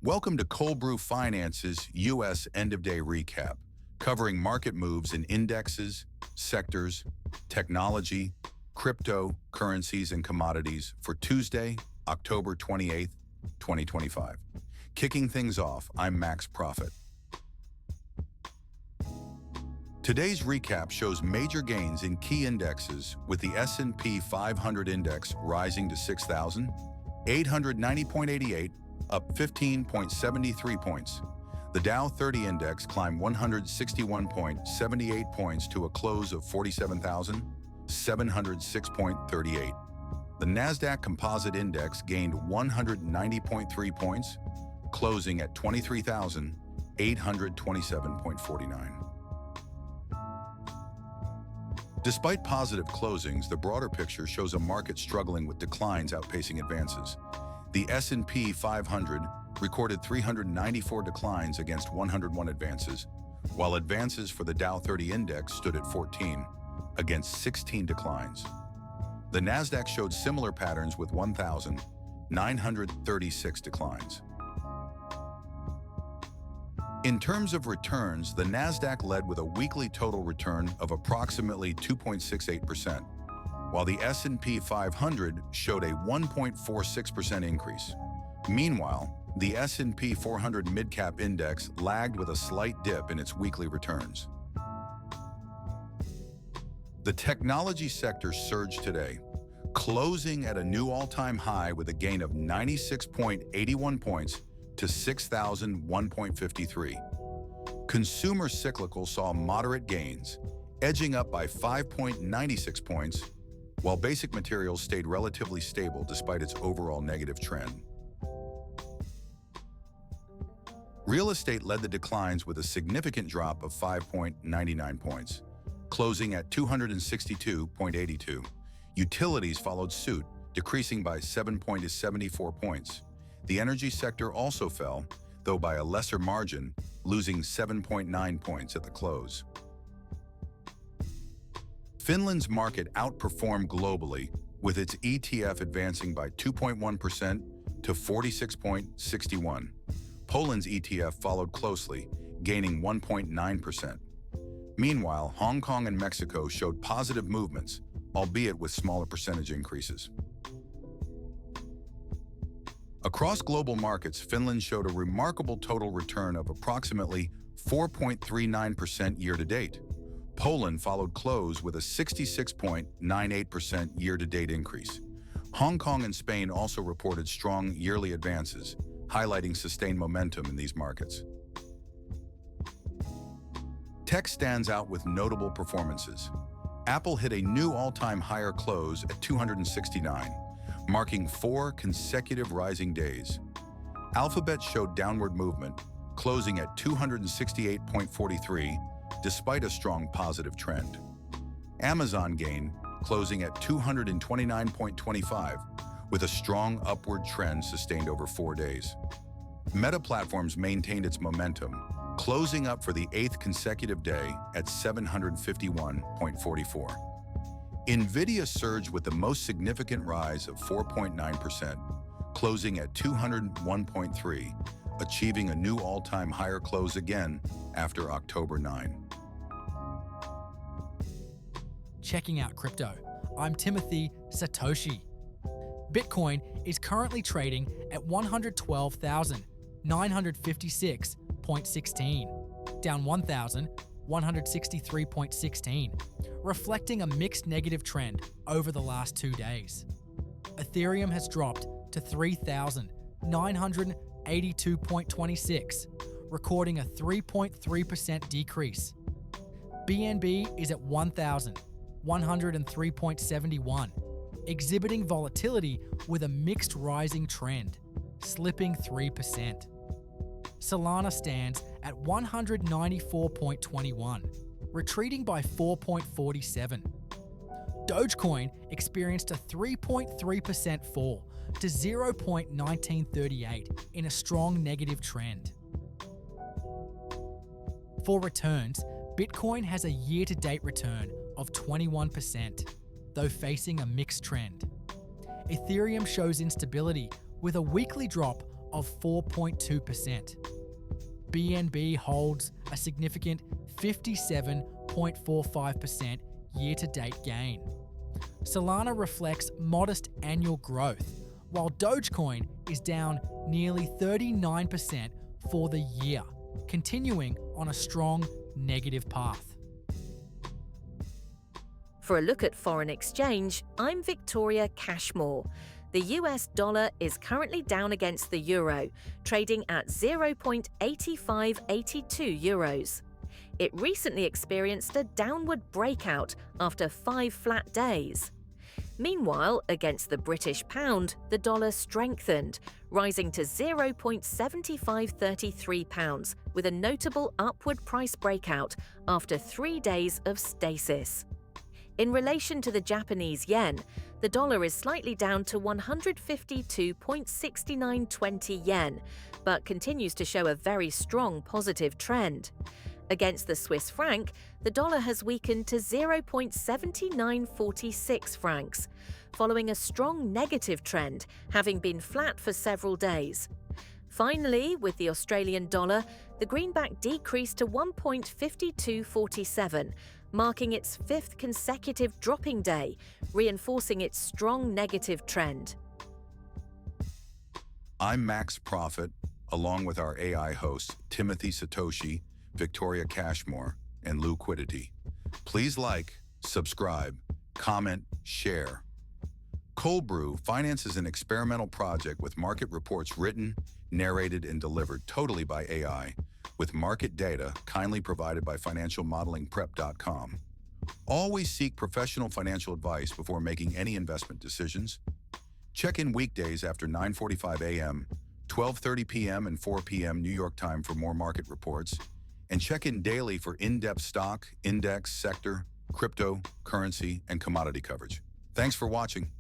Welcome to Cold Brew Finance's U.S. End-of-Day Recap, covering market moves in indexes, sectors, technology, crypto, currencies, and commodities for Tuesday, October 28, 2025. Kicking things off, I'm Max Profit. Today's recap shows major gains in key indexes, with the S&P 500 index rising to 6,890.88, up 15.73 points. The Dow 30 index climbed 161.78 points to a close of 47,706.38. The Nasdaq Composite Index gained 190.3 points, closing at 23,827.49. Despite positive closings, the broader picture shows a market struggling with declines outpacing advances. The S&P 500 recorded 394 declines against 101 advances, while advances for the Dow 30 index stood at 14 against 16 declines. The Nasdaq showed similar patterns with 1,936 declines. In terms of returns, the Nasdaq led with a weekly total return of approximately 2.68%, while the S&P 500 showed a 1.46% increase. Meanwhile, the S&P 400 Midcap Index lagged with a slight dip in its weekly returns. The technology sector surged today, closing at a new all-time high with a gain of 96.81 points to 6,001.53. Consumer Cyclical saw moderate gains, edging up by 5.96 points, while basic materials stayed relatively stable despite its overall negative trend. Real estate led the declines with a significant drop of 5.99 points, closing at 262.82. Utilities followed suit, decreasing by 7.74 points. The energy sector also fell, though by a lesser margin, losing 7.9 points at the close. Finland's market outperformed globally, with its ETF advancing by 2.1% to 46.61. Poland's ETF followed closely, gaining 1.9%. Meanwhile, Hong Kong and Mexico showed positive movements, albeit with smaller percentage increases. Across global markets, Finland showed a remarkable total return of approximately 4.39% year-to-date. Poland followed close with a 66.98% year-to-date increase. Hong Kong and Spain also reported strong yearly advances, highlighting sustained momentum in these markets. Tech stands out with notable performances. Apple hit a new all-time higher close at 269, marking 4 consecutive rising days. Alphabet showed downward movement, closing at 268.43, despite a strong positive trend. Amazon gained, closing at 229.25, with a strong upward trend sustained over 4 days. Meta Platforms maintained its momentum, closing up for the 8th consecutive day at 751.44. NVIDIA surged with the most significant rise of 4.9%, closing at 201.3, achieving a new all-time higher close again after October 9. Checking out crypto, I'm Timothy Satoshi. Bitcoin is currently trading at 112,956.16, down 1,163.16, reflecting a mixed negative trend over the last 2 days. Ethereum has dropped to 3,982.26, recording a 3.3% decrease. BNB is at 1,103.71, exhibiting volatility with a mixed rising trend, slipping 3%. Solana stands at 194.21, retreating by 4.47. Dogecoin experienced a 3.3% fall to 0.1938 in a strong negative trend. For returns, Bitcoin has a year-to-date return of 21%, though facing a mixed trend. Ethereum shows instability with a weekly drop of 4.2%. BNB holds a significant 57.45% year-to-date gain. Solana reflects modest annual growth, while Dogecoin is down nearly 39% for the year, continuing on a strong negative path. For a look at foreign exchange, I'm Victoria Cashmore. The US dollar is currently down against the euro, trading at 0.8582 euros. It recently experienced a downward breakout after 5 flat days. Meanwhile, against the British pound, the dollar strengthened, rising to £0.7533 with a notable upward price breakout after 3 days of stasis. In relation to the Japanese yen, the dollar is slightly down to 152.6920 yen, but continues to show a very strong positive trend. Against the Swiss franc, the dollar has weakened to 0.7946 francs, following a strong negative trend, having been flat for several days. Finally, with the Australian dollar, the greenback decreased to 1.5247, marking its 5th consecutive dropping day, reinforcing its strong negative trend. I'm Max Profit, along with our AI hosts Timothy Satoshi, Victoria Cashmore, and Liquidity. Please like, subscribe, comment, share. Cold Brew Finance is an experimental project with market reports written, narrated, and delivered totally by AI, with market data kindly provided by financialmodelingprep.com. Always seek professional financial advice before making any investment decisions. Check in weekdays after 9:45 a.m., 12:30 p.m., and 4 p.m. New York time for more market reports, and check in daily for in-depth stock, index, sector, crypto, currency, and commodity coverage. Thanks for watching.